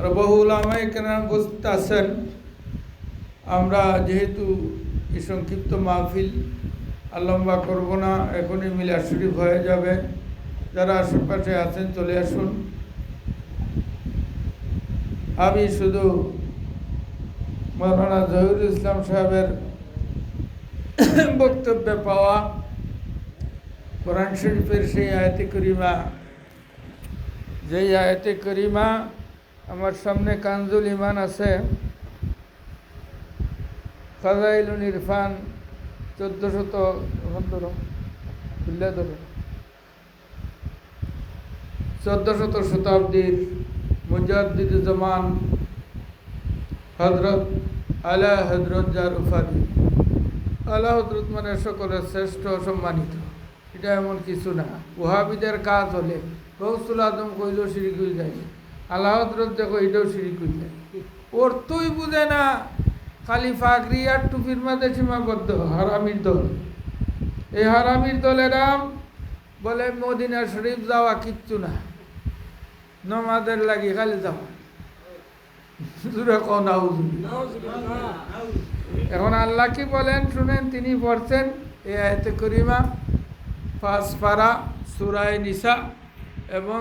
আর বহু উলামায়ে কেরাম উপস্থিত আছেন। আমরা যেহেতু এই সংক্ষিপ্ত মাহফিল আর লম্বা করব না, এখনই মিলাদ শরীফ হয়ে যাবে। যারা আশেপাশে আছেন চলে আসুন। আমি শুধু মাওলানা জহিরুল ইসলাম সাহেবের বক্তব্যে পাওয়া কোরআন শরীফের সেই আয়াতে করিমা, যেই আয়াতে করিমা আমার সামনে কানজুল ইমান আছে, ফাজাইলুল ইরফান 1400 শতাব্দীর মুজাদ্দিদুজ্জামান হযরত আলা হযরত জারুফারি, আলা হযরত মানে সকলের শ্রেষ্ঠ সম্মানিত। এটা এমন কিছু না, ওহাবিদের কাজ হলে গৌসুল আজম কইলেও শিরিক হয়ে যায়, আলা হযরত দেখো এটাও শিরিক হয়ে যায়। ওর তুই বুঝে না, খালি ফাগরি আর টুপির মাঝে সীমাবদ্ধ হারামির দল। এই হারামির দলেরা বলে মদিনা শরীফ যাওয়া কিচ্ছু না, নমাজের লাগি খালি যাওয়া। এখন আল্লাহ কি বলেন শুনেন, তিনি পড়ছেন এই আয়াতে করিমা 5 পারা সূরা নিসা এবং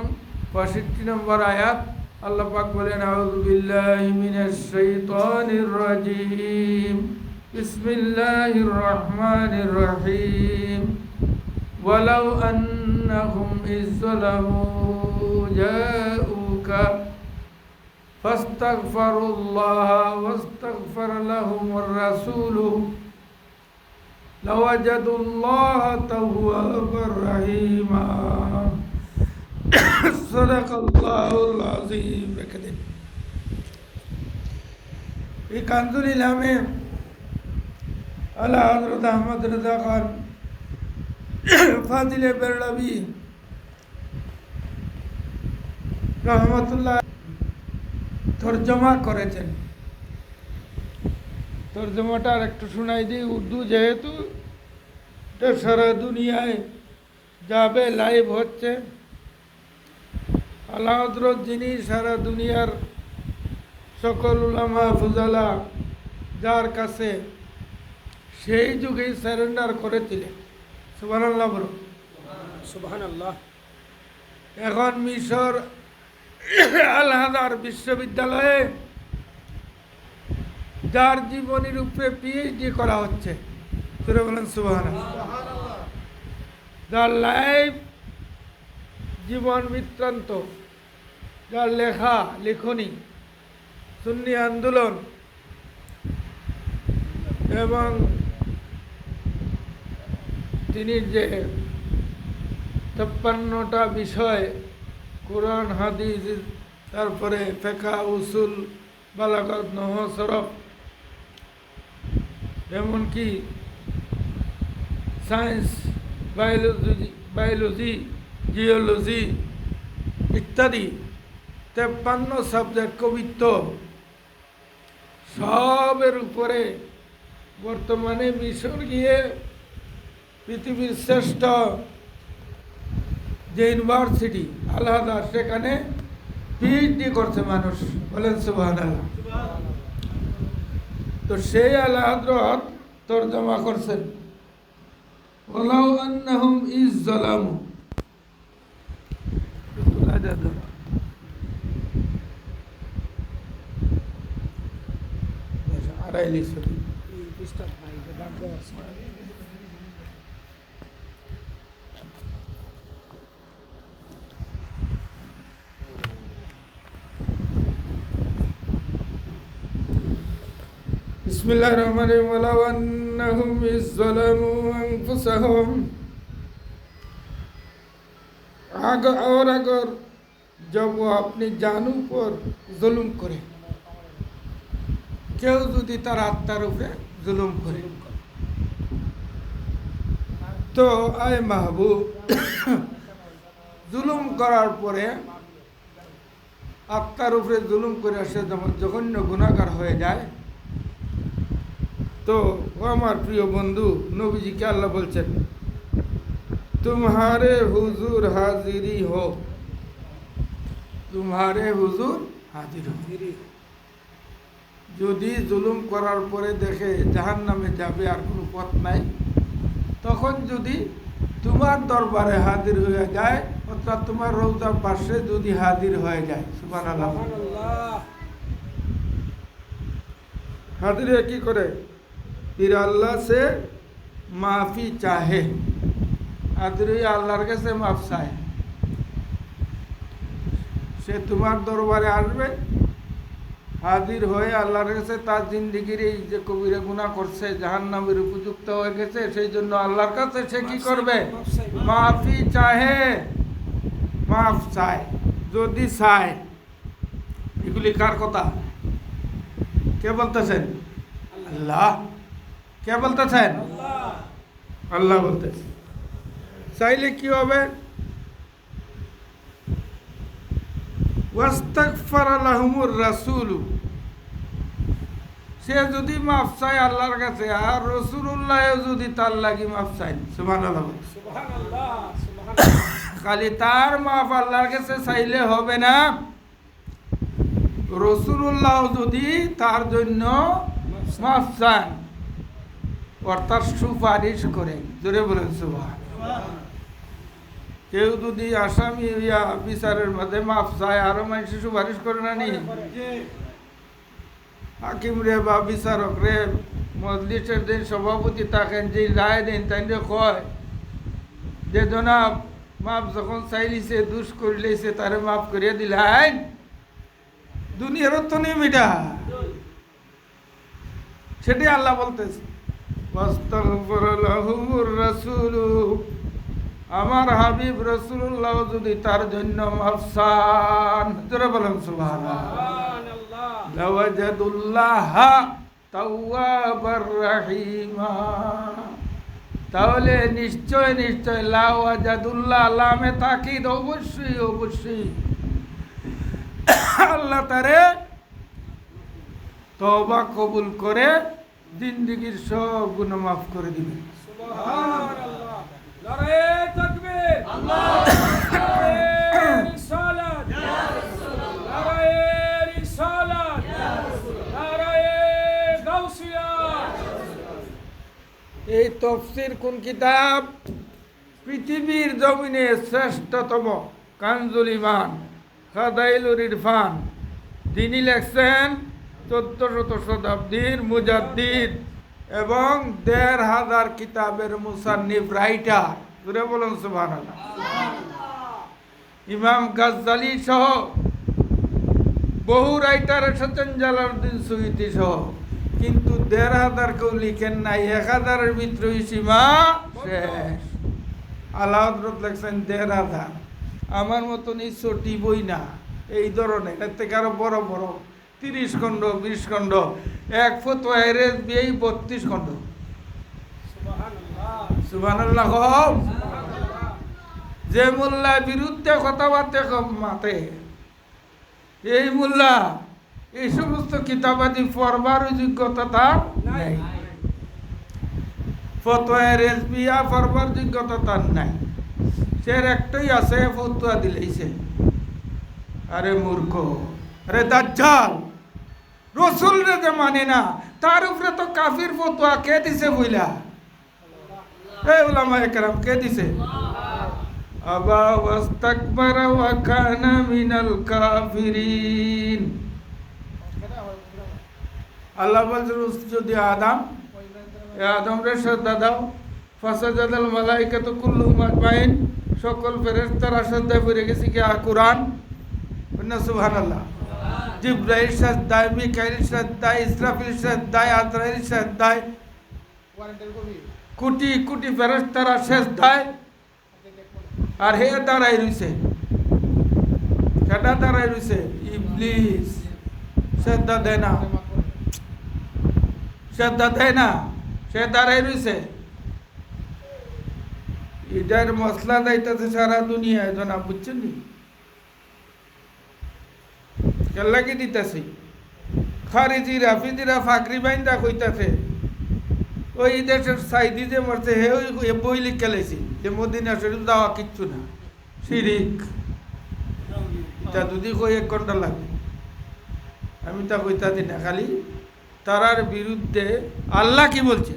65 নম্বর আয়াত। আল্লাহ পাক বলেন, আউযু বিল্লাহি মিনাশ শাইতানির রাজিম, বিসমিল্লাহির রহমানির রহিম, ওয়ালাউ আন্নাহুম ইযলামু জাউকা ফাস্তাগফিরুল্লাহ ওয়াস্তাগফার লাহুমুর রাসূলু লাওয়াজাদুল্লাহা তাওয়াবার রহিমা। সাদাকাল্লাহুল আযীম। এই কানজুল ইলমে আলা হযরত আহমদ রেজা খান ফাজিলে বেরলভী রহমতুল্লাহ তরজমা করেছেন। তরজমাটা আর একটু শোনাই দিই। উর্দু যেহেতু এটা সারা দুনিয়ায় যাবে, লাইভ হচ্ছে। আলা হযরত যিনি সারা দুনিয়ার সকল উলামা ফুজালা যার কাছে সেই যুগেই সারেন্ডার করেছিলেন। সুবহানাল্লাহ বলো, সুবহানাল্লাহ। এখন মিশর আল আজহার বিশ্ববিদ্যালয়ে যার জীবনীর উপরে পিএইচডি করা হচ্ছে, সুরে বলেন সুবহানাল্লাহ। যার লাইভ জীবন বৃত্তান্ত, যার লেখা লেখনী, সুন্নি আন্দোলন এবং তিনি যে 53টা বিষয় কোরআন হাদিস, তারপরে ফিকহ উসুল বালাগাত নহু সরফ, এমনকি সায়েন্স, বায়োলজি, জিওলজি ইত্যাদি 53 সাবজেক্ট, কবিত্ব, সবের উপরে বর্তমানে মিশর গিয়ে পৃথিবীর শ্রেষ্ঠ যে ইউনিভার্সিটি আল আজহার, সেখানে পিএইচডি করছে মানুষ। বলেন সুবহানাল্লাহ। তো সেই আলা হযরত তরজমা করছেন, ওয়ালাউ আন্নাহুম ইযলামু। बिस्मिल्लाहिर रहमानिर रहीम। वलाउ अन्नहुम इज़्ज़लमू अनफुसहुम। और अगर जब वो अपनी जानू पर जुल्म करे, কেউ যদি তার আত্মার উপরে জুলুম করে, তো আয় মাহবুব, জুলুম করার পরে আত্মার উপরে জুলুম করে সে যখন জঘন্য গুনাহগার হয়ে যায়, তো ও আমার প্রিয় বন্ধু নবীজিকে আল্লাহ বলছেন, तुम्हारे हुजूर हाजिरी हो, तुम्हारे हुजूर হাজির হবে। ফিরি যদি জুলুম করার পরে দেখে জাহান্নামে যাবে আর কোনো পথ নাই, তখন যদি তোমার দরবারে হাজির হয়ে যায়, অর্থাৎ তোমার রওজার পাশে যদি হাজির হয়ে যায়, সুবহানাল্লাহ, সুবহানাল্লাহ हाजिर है की करे, फिर अल्लाह से माफ़ी चाहे, हाजिर हुई আল্লাহর কাছে মাফ চায়, সে তোমার দরবারে আসবে, হাজির হয়ে আল্লাহর কাছে তার জিন্দিগির এই যে কবিরা গুনাহ করছে, জাহান্নামের উপযুক্ত হয়ে গেছে, সেই জন্য আল্লাহর কাছে সে কি করবে, মাফি চাহে, মাফ চায়। যদি চায়, এগুলি কার কথা? কে বলতেছেন? আল্লাহ। কে বলতেছেন? আল্লাহ বলতেছেন। চাইলে কি হবে? ওয়াস্তাগফারা লাহুমুর রাসূলু, সে যদি মাফ চায় আল্লাহর কাছে, আর রাসূলুল্লাহ যদি তার লাগি মাফ চায়, সুবহানাল্লাহ। সুবহানাল্লাহ সুবহানাল্লাহ খালি তার মাফ আল্লাহর কাছে চাইলে হবে না, রাসূলুল্লাহ যদি তার জন্য মাফ চান, অর্থাৎ সুপারিশ করেন, জোরে বলেন সুবহানাল্লাহ। কেউ যদি আসামি হইয়া বিচারের মধ্যে মাফ চায়, আরো মানুষ সুপারিশ করে না নি? হাকিম রে বা বিচারক রে, মজলিসের দিন সভাপতি থাকেন, যে রায় দেন তাই কয় যে জনাব মাফ যখন চাইলিছে, দুষ করিলেছে, তারে মাফ করিয়া দিলেন, দুনিয়ার তো নিয়ম এটা। সেটাই আল্লাহ বলতেছে, ওয়াস্তাগফারা লাহুমুর রাসূলু, আমার হাবিব রাসূলুল্লাহ যদি তার জন্য মাফ চান, জোরে বলেন সুবহানাল্লাহ, সুবহানাল্লাহ লাওয়াজাদুল্লাহ তাওয়াবার রাহিমা, তাহলে নিশ্চয় নিশ্চয়, লাওয়াজাদুল্লাহ, লামে তাকিদ, অবশ্যই অবশ্যই আল্লাহ তারে তওবা কবুল করে জিন্দেগীর সব গুনাহ মাফ করে দিবেন। সুবহানাল্লাহ নারে তাকবীর আল্লাহু আকবার, রিসালাত ইয়া রাসূলুল্লাহ, নারে রিসালাত ইয়া রাসূলুল্লাহ, নারে গাউসিয়া। এই তফসির কোন কিতাব? পৃথিবীর জমিনে শ্রেষ্ঠতম কানজুল ইমান, ফাদাইলুল ইরফান, যিনি লেখছেন 1400 শতাব্দীর মুজাদ্দিদ এবং 1500 কিতাবের মুসান্নিফ রাইটার, জোরে বলুন সুবহানাল্লাহ, ইমাম গাজ্জালি সহ বহু রাইটার এসেছেন, জালালউদ্দিন সুয়ুতি সহ, কিন্তু 1500 কেউ লিখেন নাই, 1000-এর ভিতরে সীমা শেষ। আল্লাহ হযরত লেখছেন 1500, আমার মতনই ছোটি বই না, এই ধরনের, এর থেকে আরো বড় বড় 30 খণ্ড 20 খণ্ড, এক ফতোয়া এরএসবি 32 খণ্ড। সুবহানাল্লাহ সুবহানাল্লাহ। সুবহানাল্লাহ যে মোল্লার বিরুদ্ধে কথাবার্তা মাতে, এই মোল্লা এই সমস্ত কিতাবাদি পড়বার যোগ্যতা তার নাই, ফতোয়া এরএসবি পড়বার যোগ্যতা তার নাই, সে একটাই আছে, ফতোয়া দিলেইছে। আরে মূর্খ, আরে দাজ্জাল, রসুল রে যে মানে না, তার উপরে তো কাফির ফতোয়া কে দিছে বইলা? এই উলামায়ে কেরাম কে দিছে? আবা ওয়াস্তাকবারা ওয়া কানা মিনাল কাফিরিন। আল্লাহ বলছে যদি আদম রে শ্রদ্ধা দাও, ফাসাজাদাল মালাইকাতু কুল্লুহুম আজমাইন, সকল ফেরেশতারা শ্রদ্ধা করে গেছে কি কুরআন, সুবহানাল্লাহ। জিবরাইল শ্রদ্ধায়, মিকাইল শ্রদ্ধায়, ইসরাফিল শ্রদ্ধায়, আজরাইল শ্রদ্ধায়, কোটি কোটি ফেরেশতারা শ্রদ্ধায়, আর হে দাঁড়াই রইছে, সেটা দাঁড়াই রইছে, ইবলিস শ্রদ্ধা দেয় না, শ্রদ্ধা দেয় না, সে দাঁড়াই রইছে। এটার মশলা যাইতেছে সারা দুনিয়ায়, জানা বুঝছেন নি? কেল্লাকি দিতেছে, খারিজিরা ফিজিরা ফাকরি বাইন্দা কইতাছে, ওই দেশের সাইদি যে মরছে, হে ওই বই লিখে লেছি যে মদিনা শরীফ যাওয়া কিচ্ছু না, শিরিক। এটা যদি কই 1 ঘন্টা লাগবে, আমি তা কইতাছি না, খালি তারার বিরুদ্ধে আল্লাহ কি বলছে।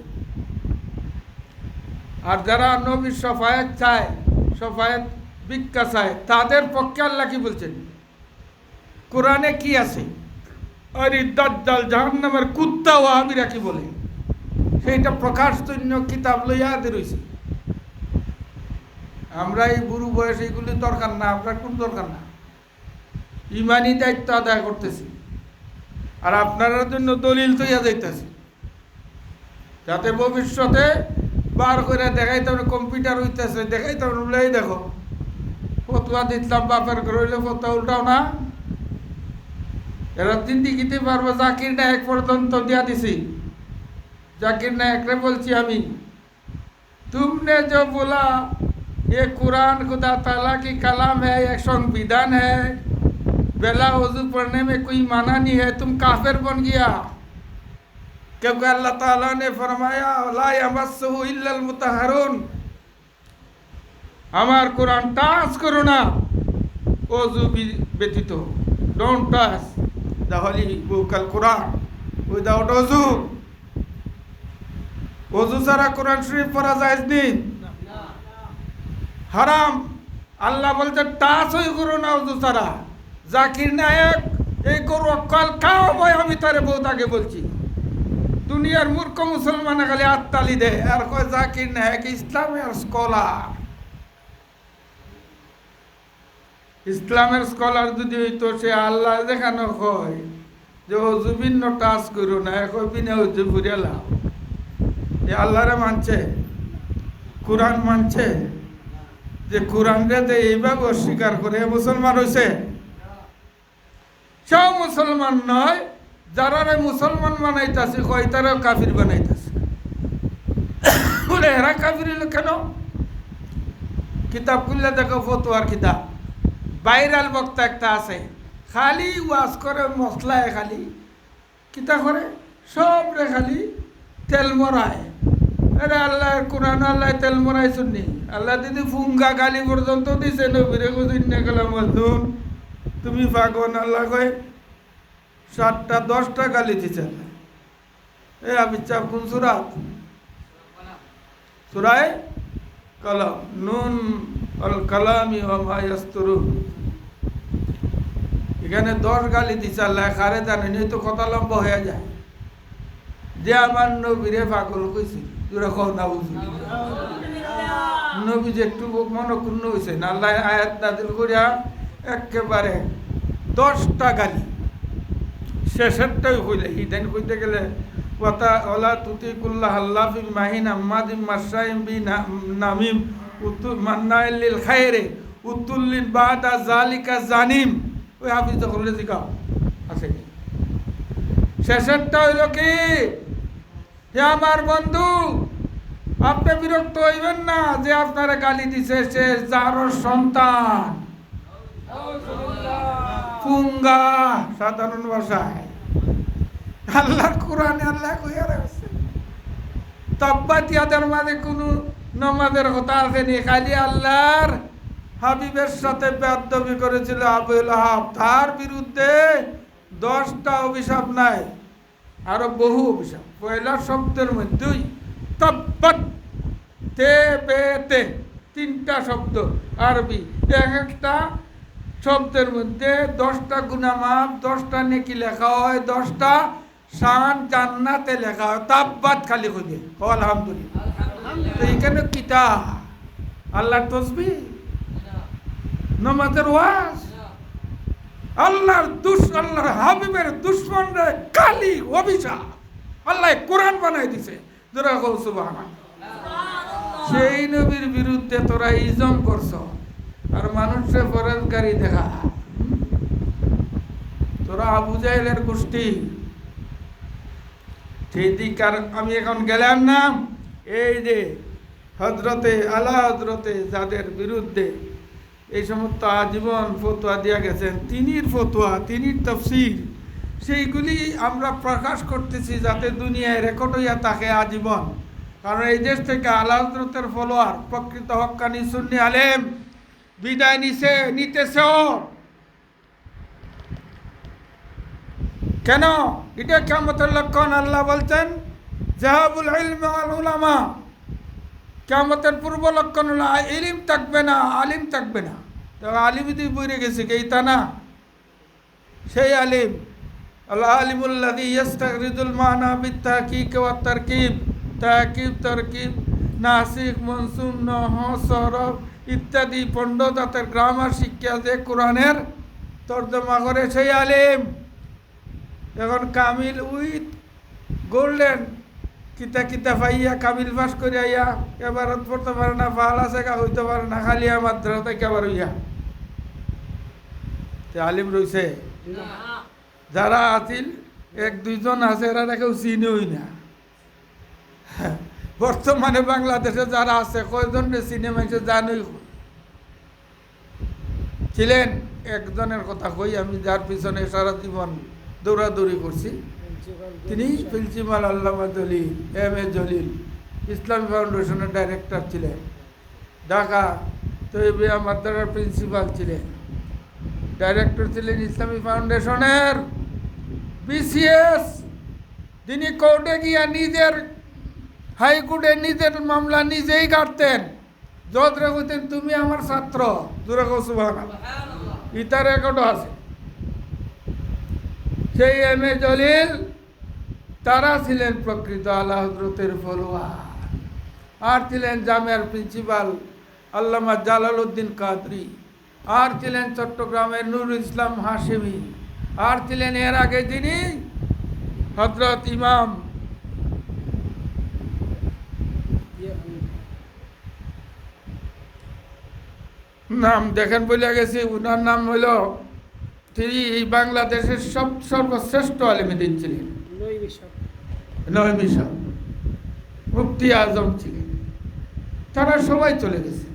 আর যারা নবীর সফায়েত চায়, সফায়েত ভিক্ষা চায়, তাদের পক্ষে আল্লাহ কি বলছেন, কোরআনে কি আছে। আর এই দাজ্জাল জাহান্নামের কুত্তা ওয়াহাবিরা কি বলে, সেইটা প্রকাশ তৈন্য কিতাব লইয়া রয়েছে। আমরা এই বুড়ো বয়সে এইগুলি দরকার না, আমরা কোন দরকার না, ইমানি দায়িত্ব আদায় করতেছি। আর আপনার জন্য দলিল তৈয়া যাইতেছি, যাতে ভবিষ্যতে বার করে দেখাইতে হবে। কম্পিউটার হইতেছে, দেখাইতে হবে, বলেই দেখো ফতুয়া দিতাম বাপের ঘর হইলে ফতুয়া উল্টাও না। এরা জিন্দিগিতে পারবো। জাকির নায়ক পর্যন্ত দিয়া দিছি। জাকির নায়করে বলছি আমি, तुमने जो बोला ये कुरान खुदा ताला की कलाम है, एक संविधान है, बेला वजू पढ़ने में कोई माना नहीं है, तुम काफिर बन गया। क्योंकि अल्लाह ताला ने फरमाया ला यमस्सुहु इल्लल मुतahharun, আমার কোরআন টাচ করো না ওযু ব্যতীত। Don't touch the Holi book Al Quran without ওযু। ওযু ছাড়া কোরআন শরীফ পড়া জায়েজ নেই, হারাম। আল্লাহ বলছে টাচ হই করো না ওযু ছাড়া। জাকির নায়ক এই করো কাল খাও ভাই, আমি তারে বহুত আগে বলছি। দুনিয়ার মূর্খ মুসলমান খালি আত্মালি দেয় আর কয় জাকির নায়ক ইসলামের স্কলার। ইসলামের স্কলার যদি হইতো সে আল্লাহ দেখানো হয় যে অজু ভিন্ন টাচ করো না, এখন বিনা অজু ফুরিয়ালাম। এ আল্লাহরে মানছে, কোরআন মানছে, যে কোরআনরে যে এইভাবে অস্বীকার করে মুসলমান হয়েছে। সব মুসলমান নয়, যারা মুসলমান বানাইতেছে কয় তারাও কাফির বানাইতেছে। বলে এরা কাফির হইল কেন? কিতাব খুললে দেখো, ফতোয়ার কিতাব। ভাইরাল বক্তা একটা আছে, খালি ওয়াজ করে, মশলায় খালি কিতা করে, সব রে খালি তেল মরায়। আরে আল্লাহ কোরআন আল্লাহ তেল মরাই শুননি। আল্লাহ দিদি ফুঙ্গা গালি পর্যন্ত দিছে নবীরে গুজিন্নে গেলাম মজনুন তুমি পাগল। আল্লাহ কয় 7টা 10টা গালি দিছে। এ আবিচাপ কোন সূরাত? সূরায়ে কলম, নুন আল কালামি ওয়া মা ইয়াসতুরুন। এখানে 10 গালি দিছে আল্লাহ, কারে জানেন, এই তো কথা লম্বা হয়ে যায়। যে আমার নবীরে পাগল কইছি, তোরা কও না বুঝি নবী যে একটু মনক্ষুণ্ণ হয়েছে না, আল্লাহ আয়াত নাযিল করিয়া একেবারে 10টা গালি। শেষেরটাই কইলে ইদান কইতে গেলে কথা ওলা তুতি কুল্লাহ আল্লাফিম মাহিন আম্মাদিম মাসাইম বি নামিম উত্তুল মান্নাইলিল খায়রে উত্তুল্লিন বাদা জালিকা জানিম। ওই হাফিজ করলে জিগাও আছে কি? শেষেরটা হইল কি, হে আমার বন্ধু, আপনি বিরক্ত হইবেন না যে আপনারা গালি দিছে সে যারও সন্তান, পুঙ্গা সাধারণ ভাষায়। আল্লাহর কোরআনে আল্লাহ কইয়া রাখছে, তাব্বাত ইয়াদার মাঝে কোনো নামাজের কথা আসেনি, খালি আল্লাহর হাবিবের সাথে বেয়াদবি করেছিল আবু লাহাব, তার বিরুদ্ধে 10টা অভিশাপ নাই, আরো বহু অভিশাপ। পয়লা শব্দের মধ্যেই তাব্বাত তে বেতে 3টা শব্দ আরবি, এক একটা শব্দের মধ্যে 10টা গুনাহ মাফ, 10টা নেকি লেখা হয়, 10টা শান জান্নাতে লেখা হয়। তাব্বাত খালি কইবে আলহামদুলিল্লাহ। তো এখানে কিতা আল্লাহর তাসবিহ, নামাজের ওয়াজ, আল্লাহর হাবিবের দুশমনরে কালি অভিশাপ আল্লাহ কোরআন বানাই দিছে। যারা কও সুবহানাল্লাহ। সেই নবীর বিরুদ্ধে তোরা ইজম করছ আর মানুষের ফরজগারি দেখা। তোরা আবু জাহেলের গোষ্ঠী। সেই দিক আর আমি এখন গেলাম না। এই যে হজরতে আলা হজরতে যাদের বিরুদ্ধে এই সমস্ত আজীবন ফতোয়া দিয়া গেছেন, তিনির ফতোয়া, তিনির তাফসীর, সেইগুলি আমরা প্রকাশ করতেছি যাতে দুনিয়ায় রেকর্ড হইয়া থাকে আজীবন। কারণ এই দেশ থেকে আলা হজরতের ফলোয়ার, প্রকৃত হক্কানি সুন্নি আলেম বিদায় নিতেছেও। কেন? এটা কিয়ামতের লক্ষণ। আল্লাহ বলছেন যাহাবুল ইলমি ওয়াল উলামা, কিয়ামতের পূর্ব লক্ষণ হলো ইলম থাকবে না, আলিম থাকবে না। তো আলিম যদি বইরে গেছে কি তা না? সেই আলিম আল আলিমুল্লাযী ইস্তাগরিদুল মানা বিত-তাহকিক ওয়াত তারকিব, তাহকিব তারকিব নাসিখ মনসুখ নহ সরফ ইত্যাদি পণ্ডিতাতের গ্রামার শিক্ষা যে কোরআনের তর্জমা করে সেই আলিম। এখন কামিল উইথ গোল্ডেন কিতা কিতা পাইয়া কামিল পাস করে আইয়া এবারত পড়তে পারে না, পাহালা শেখা হইতে পারে না, খালি আমার দ্বারা কেবার হইয়া আলিম রয়েছে। যারা আছিল এক দুইজন আছে, এরা কেউ চিনেই না। বর্তমানে বাংলাদেশে যারা আছে কয়জন চিনে মানুষ জানই ছিলেন। একজনের কথা কই আমি, যার পিছনে সারা জীবন দৌড়াদৌড়ি করছি। তিনি প্রিন্সিপাল আল্লামা জলিল, এম.এ. জলিল, ইসলামী ফাউন্ডেশনের ডাইরেক্টর ছিলেন। ঢাকা তৈবিয়া মাদ্রাসার প্রিন্সিপাল ছিলেন, ডাইরেক্টর ছিলেন ইসলামী ফাউন্ডেশনের। বিসিএস তিনি কোর্টে গিয়া নিজের হাইকোর্টে নিজের মামলা নিজেই কাটতেন। জজ রে কইতেন তুমি আমার ছাত্র, জোরে কও সুবহানাল্লাহ। ইতার রেকর্ডও আছে। সেই এম.এ. জলিল তারা ছিলেন প্রকৃত আলা হযরতের ফলোয়ার। আর ছিলেন জামিয়ার প্রিন্সিপাল আল্লামা জালালউদ্দিন কাদরি, আর ছিলেন চট্টগ্রামের নুরুল ইসলাম হাশেমি, আর ছিলেন এর আগে যিনি হযরত ইমাম নাম দেখেন বলে গেছি, উনার নাম হইল, তিনি এই বাংলাদেশের সর্বশ্রেষ্ঠ আলেমদিন ছিলেন, নয়মি সাহেব, মুফতি আজম ছিলেন। তারা সবাই চলে গেছে।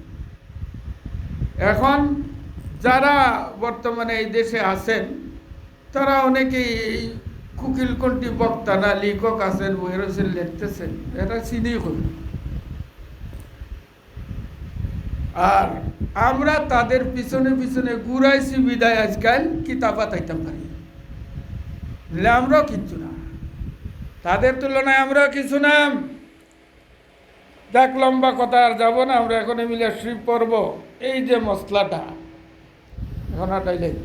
এখন যারা বর্তমানে এই দেশে আছেন তারা অনেকেই এই কুকিলকণ্ঠী বক্তা না লেখক আছেন, বইয়ের লিখতেছেন, এটা চিনি হল। আর আমরা তাদের পিছনে পিছনে ঘুরাইছি বিদায় আজকাল কিতাব পাতাইতাম পারি, আমরাও কিচ্ছু না, তাদের তুলনায় আমরাও কিছু না। দেখ লম্বা কথা আর যাবো না, আমরা এখন মিলে শ্রী পড়ব। এই যে মশলাটা এখন হাঁটাইলেন,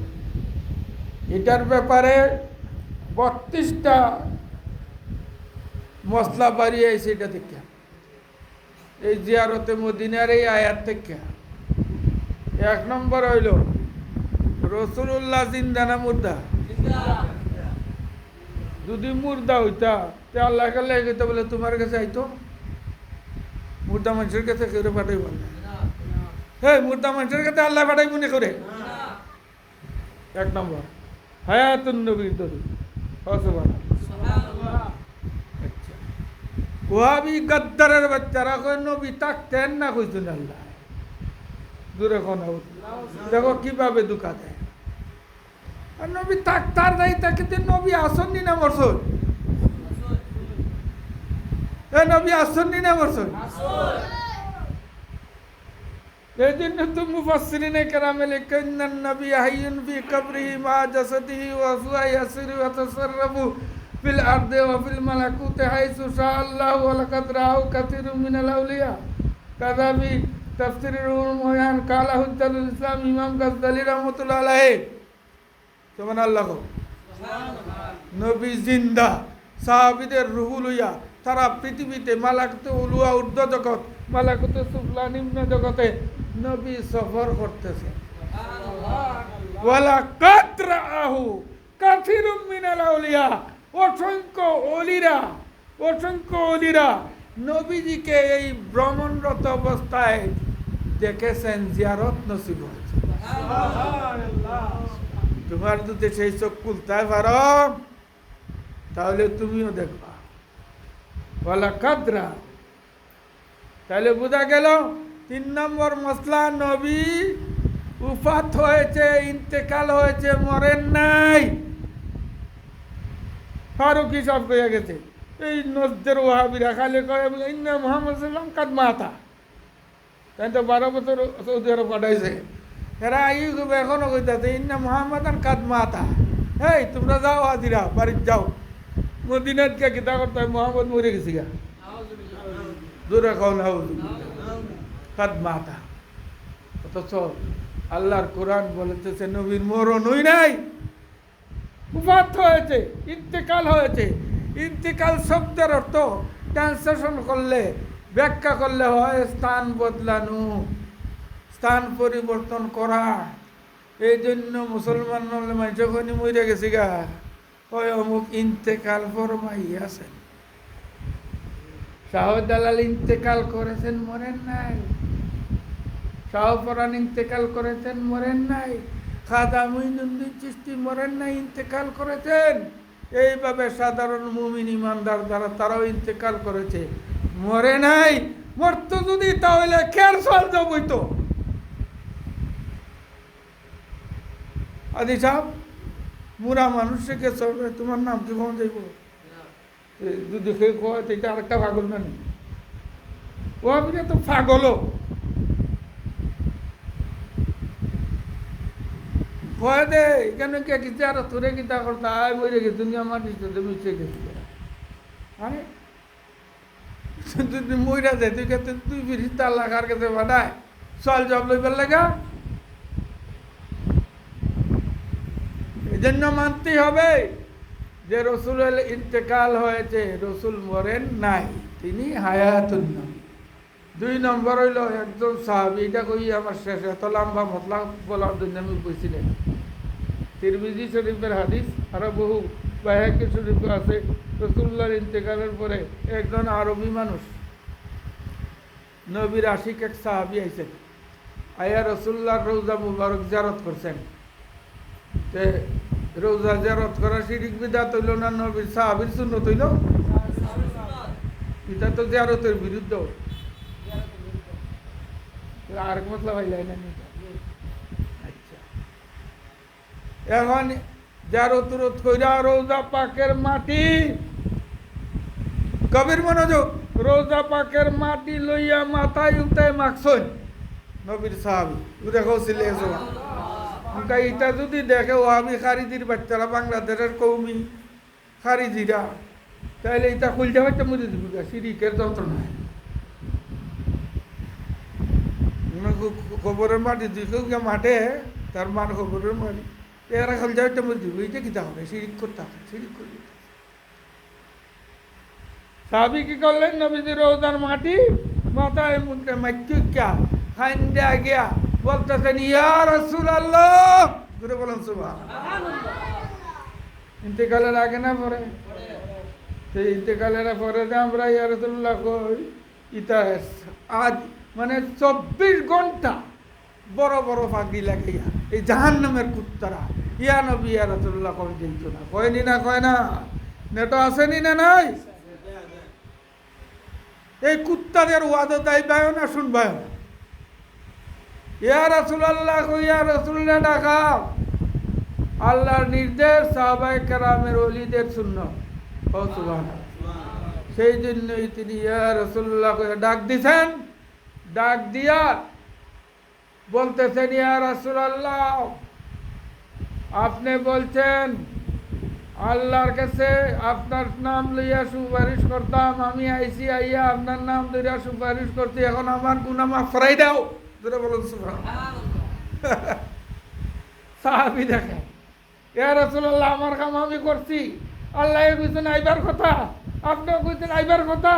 এটার ব্যাপারে 32টা মশলা বাড়িয়ে আইছে। এটা থেকে এই জিয়ারতে মদিনার এই আয়াত থেকে 1 নম্বর হইল রসুল্লাহ জিন্দা না মুর্দা? যদি মুর্দা হইতা তে আল্লাহ কাল্লাহ কইতে বলে তোমার কাছে আইতো, মুর্দা মানুষের কাছে কেউ পাঠাইব না। হ্যাঁ, মুর্দা মানুষের কাছে আল্লাহ পাঠাই মনে করে। 1 নম্বর হায়াতুন নবীর দরুদ। ওয়াহাবি গদ্দারের বাচ্চারা কই নবী থাকতেন না, কইছেন আল্লাহ দূরে কোন দেখো কিভাবে দুঃখা দেয়। আর নবী থাকতার নাই, তাকে নবী আসন্নি না মরসন? নবী আসন্নি না মরসন? এই জন্য তো মুফাসসিরিনে কেরামে লিখেন নবী হাইয়ুন ফি কবরিহি মা জাসাদিহি ওয়া হুয়া ইয়াসিরু ওয়া তাসাররাফু ফিল আরদি ওয়া ফিল মালাকুতি হাইসু শাআল্লাহু ওয়া লাকাদ রাআহু কাসীরুম মিনাল আউলিয়া। কাযাবি তাফসীরুল মুয়ান কালা হুজ্জাতুল ইসলাম ইমাম গাজ্জালী রাহমাতুল্লাহ আলাইহি। সুবহানাল্লাহ। নবী জিন্দা, সাহাবীদের রূহ লইয়া তারা পৃথিবীতে মালাকুতে উলুয়া ঊর্ধ্ব জগৎ, মালাকুতে সুফলা নিম্ন জগতে নবী সফর করতেছে। ওয়ালা কাতরাহু কাসীরুম মিনাল আউলিয়া, অসংখ্য অলিরা নবীজিকে এই ভ্রমণরত অবস্থায় দেখেছেন, জিয়ারত নসিব হয়েছে। তোমার যদি সেই চোখ খুলতে পারো তাহলে তুমিও দেখবা। ওয়ালা কাদরা, তাহলে বোঝা গেল 3 নম্বর মশলা, নবী উফাত হয়েছে, ইন্তেকাল হয়েছে, মরেন নাই। ফারুক হিসাব হয়ে গেছে। এই নজদের ওয়াহাবিরা খালি কয় ইন্না মুহাম্মদ সাল্লাম কাদ মাতা, তাই তো 12 বছর সৌদি আরব কাটাইছে। এরা এখনো কইতাছে ইন্না মুহাম্মাদান কাদ মাতা, এই তোমরা যাও হাজিরা বাড়ির যাও, মদিনাত কে কিতা করতে হয়, মোহাম্মদ মরে গেছি গা, দূরে খাও না কাদ মাতা। অথচ আল্লাহর কোরআন বলতেছে নবীর মরণ হই নাই, উপাত হয়েছে, ইন্তেকাল হয়েছে। ইন্তেকাল শব্দের অর্থ ট্রান্সলেশন করলে, ব্যাখ্যা করলে হয় স্থান বদলানো, স্থান পরিবর্তন করা। এই জন্য মুসলমান মানুষ যখন মরে গেছি গা কয় অমুক ইন্তেকাল ফরমাই আছেন। শাহজালাল ইন্তেকাল করেছেন, মরেন নাই। শাহপরান ইন্তেকাল করেছেন, মরেন নাই। খাজা মুঈনুদ্দিন চিশতি মরেন নাই, ইন্তেকাল করেছেন। এইভাবে সাধারণ মুমিন ইমানদার যারা তারাও ইন্তেকাল করেছে, মরে নাই। মরতো যদি তাহলে খের সাল যাবইতো। আদি সাহেব মুরা মানুষকে চলবে, তোমার নাম কি কখন যাইব যদি খেয়ে কয় এটা আরেকটা পাগল না নি, ও আপনি তো পাগলও কয় দে এখানে কে কিতা আর তোরে কিতা করতে আয় মরে গেছে দুনিয়া মাটিস মিশে গেছি। আরে তুই মইরা যায়, তুই কাছে তুই ফিরিস তার লাগার কাছে বানায় চল জব লইবার লাগা। এই জন্য মানতেই হবে যে রসুলের ইন্তেকাল হয়েছে, রসুল মরেন নাই, তিনি হায়াতুন না। 2 নম্বর হইল একজন সাহাবী, এটা কই আমার শেষ, এত লম্বা মতলা বলার জন্য আমি বলছিলেন। তিরমিজি শরীফের হাদিস, আরো বহু বাইহাকি শরীফ আছে। রসুল্লাহর ইন্তেকালের পরে একজন আরবি মানুষ, নবীর আশিক এক সাহাবী আইছেন, আয়া রসুল্লাহর রওজা মুবারক জিয়ারত করছেন। তে রওজা জিয়ারত করা শিরিক বিদআত হইল না নবীর সাহাবীর সুন্নত হইল? এটা তো জিয়ারতের বিরুদ্ধ। আর মতলব হইলাই না। আচ্ছা, এখন জিয়ারত কইরা রওজা পাকের মাটি, কবির মনোযোগ, রওজা পাকের মাটি লইয়া মাথায় উঠায় মাখছেন নবীর সাহাবী। দেখো ছিলে এটা যদি দেখে ওহাবি খারিজির বাচ্চারা, বাংলাদেশের কৌমি খারিজিরা, তাহলে এটা খুলতে হয়তো মরে দিব, শিরিকের যন্ত্রণায়। খবরের মাটি দিকে মাঠে তার মান খবরের মাটি, এরা খুলতে হয়তো মরে দিব। এইটা কিতা হবে? শিরিক করতে হবে, শিরিক করবে। সাহাবী কি করলেন? নবীজির রওজার মাটি মাথায় মুখে মাইক্যা খাইন্দা গিয়া বলতেছেন, ইয়া রাসূলুল্লাহ, জোরে বলেন সুবহানাল্লাহ। ইন্তেকালের আগে না পরে? সেই ইন্তেকালের পরে যে আমরা ইয়া রাসূলুল্লাহ কই, ইতা আজ মানে 24 ঘন্টা বড় বড় ফাঁকি লাগাইয়া এই জাহান্নামের কুত্তারা ইয়া নবী ইয়া রাসূলুল্লাহ কই দিত না, কয়নি না, কয় না, নেটো আসেনি না নাই? এই কুত্তাদের ওয়াদত আইবায়ও না, শুনবায়ও না। ইয়া রাসূলুল্লাহ কই, ইয়া রাসূলুল্লাহ ডাকা আল্লাহর নির্দেশ, সাহাবায়ে কেরামের ওলিদের সুন্নাত। ও সুবহানাল্লাহ। সেই জন্যই তিনি ইয়া রাসূলুল্লাহ কই ডাক দিছেন। ডাক দিয়া বলতেছেন, ইয়া রাসূলুল্লাহ, আপনি বলছেন আল্লাহর কাছে আপনার নাম লইয়া সুপারিশ করতাম, আমি আইসি আইয়া আপনার নাম লইয়া সুপারিশ করছি, এখন আমার গুনাহ মাফ করাই দাও। জোরে বলুন সুবহানাল্লাহ। সাহাবী দেখে, ইয়া রাসূলুল্লাহ, আমার কাম আমি করছি, আল্লাহ কইছেন আইবার কথা, আপনিও কইছেন আইবার কথা,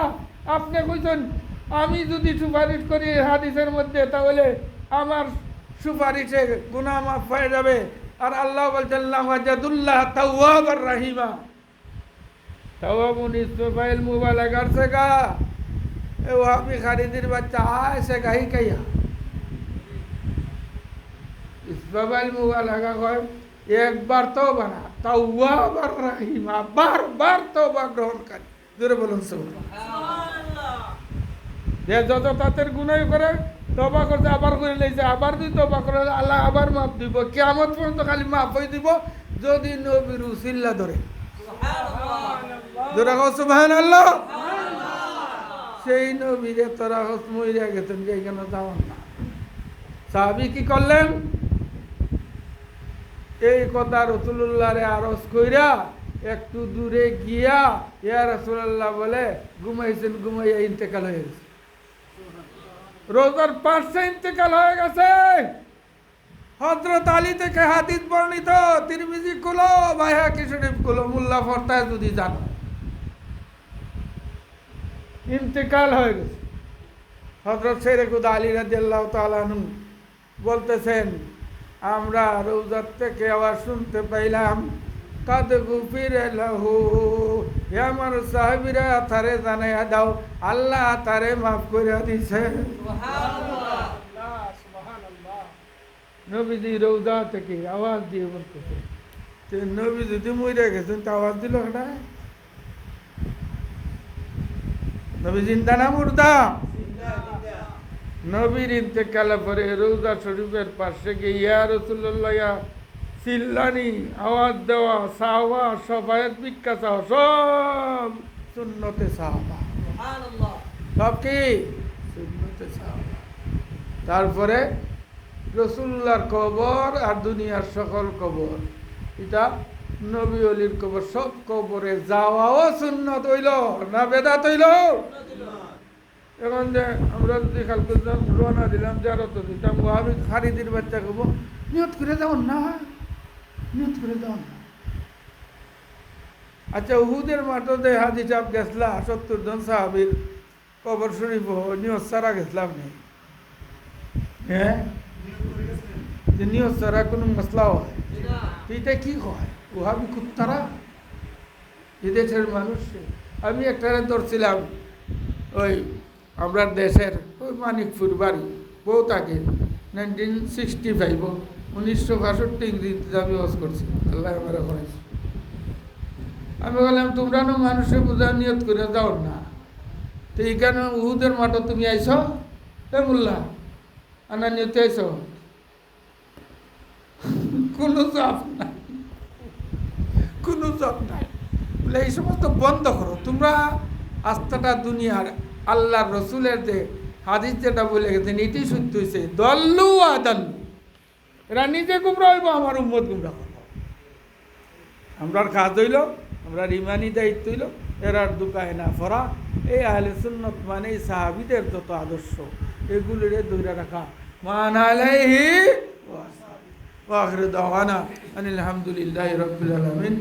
আপনি কইছেন আমি যদি সুপারিশ করি হাদিসের মধ্যে তাহলে আমার সুপারিশে গুনাহ মাফ হয়ে যাবে। আর আল্লাহ বলছেন ওয়াজাদুল্লাহ তাওয়াবার রাহিমা। তাওয়াবুন ইসমাইল মুবালাগার से का ए वहाबी खारिदिर बच्चा ऐसे कहीं कहिया इस्माइल मुबालगा কয় একবার তওবা না, তাওয়াবার রাহিমা, বারবার তওবা গ্রহণকারী। জোরে বলুন সুবহানাল্লাহ। যে যত তাদের গুনাহ করে তওবা করতে আবার করে লইছে, আবার যদি তওবা করে আল্লাহ আবার মাফ দিব, কিয়ামত পর্যন্ত খালি মাফ হয়ে দিব যদি নবীর উসিলা ধরে। সুবহানাল্লাহ, জোরে কও সুবহানাল্লাহ। সেই নবীরে তোরা মইরা গেছেন, যেখানে যাওয়ান না। সাহাবী কি করলেন? এই কথা রসুল্লাহরে আরজ কইরা একটু দূরে গিয়া ইয়া রাসূলুল্লাহ বলে ঘুমাইয়া ইন্তেকাল হয়ে গেছে। রোজার 5 ইন্তেকাল হয়ে গেছে। হযরত আলী থেকে হাদিস বর্ণিত, তিরমিজি খুলো, বাইহাকি শরীফ খুলো, মোল্লা ফরতায় যদি জানো, ইন্তেকাল হয়ে গেছে। হযরত শেরেকুদ আলী রাদিয়াল্লাহু তাআলা আনহু বলতেছেন, আমরা রোজার থেকে আওয়াজ শুনতে পাইলাম, কাদ গুফিরে লাহু, হে আমার সাহাবীরা তারে জানাইয়া দাও আল্লাহ তারে মাফ করে দিছে। নবীজি রোজা থেকে আওয়াজ দিয়ে বলতেছে, যে নবী যদি মরে গেছেন তো আওয়াজ দিল না? নবী জিন্দা না মুর্দা? নবীর ইন্তেকালের পরে রোজা শরীফের পাশে গিয়ে ইয়া রাসূলুল্লাহ ইয়া চিল্লানি, আওয়াজ দেওয়া, সাহাবা সবাইয়ের ভিক্ষা চাওয়া, সব সুন্নতে সাহাবা, সব কি সুন্নতে সাহাবা। তারপরে রাসূলুল্লাহর কবর আর দুনিয়ার সকল কবর, এটা নবী ওলির কবর, সব কবরে যাওয়াও সুন্নত হইল না বেদাত হইল? এখন যে আমরা যদি কালকে রওনা দিলাম জিয়ারত দিতাম, আমি খারিদির বাচ্চা কব নিয়ত করে যাও না, নিয়ত করে যাও না। আচ্ছা, উহুদের মাঠে হাজি সাহেব গেছলা 70 জন সাহাবীর কবর শরীফ নিয়ত সারা গেছলাম নেই? হ্যাঁ, যে নিয়ত সারা কোনো মশলা হয়? এটা কি কয় ওহাবি কুত্তারা এদেশের মানুষ। আমি একটারে ধরছিলাম, ওই আমরা দেশের ওই মানিকপুর বাড়ি, বহুত আগে 1965, 1965 ইংরেজিতে আমি ওয়াজ করছি, আল্লাহ আমার করেছি। আমি বললাম তোমরা না মানুষের বোঝা নিয়ত করে যাও না, তো এইখানে উহুদের মাঠে তুমি আইস মোল্লা আনা নিয়তে আইস, কোনো চাপ নাই, কোনো চাপ নাই। বলে এই সমস্ত বন্ধ করো তোমরা। আস্থাটা দুনিয়ার আল্লাহর রসুলের যে হাদিস যেটা বলে গেছেন এটাই সত্য হয়েছে, দল্লু আদাল্লু, এরা নিজে গুমরা হইব, আমার উম্মত গুমরা করবো। আমরার কাজ হইল, আমরার ইমানি দায়িত্ব হইল এরার দুকায় না ফরা। এই আহলে সুন্নত মানে এই সাহাবীদের যত আদর্শ এগুলোরে ধরে রাখা। মান আলাইহি ওয়া আখিরু দাওয়ানা আনিল হামদুলিল্লাহি রাব্বিল আলামিন।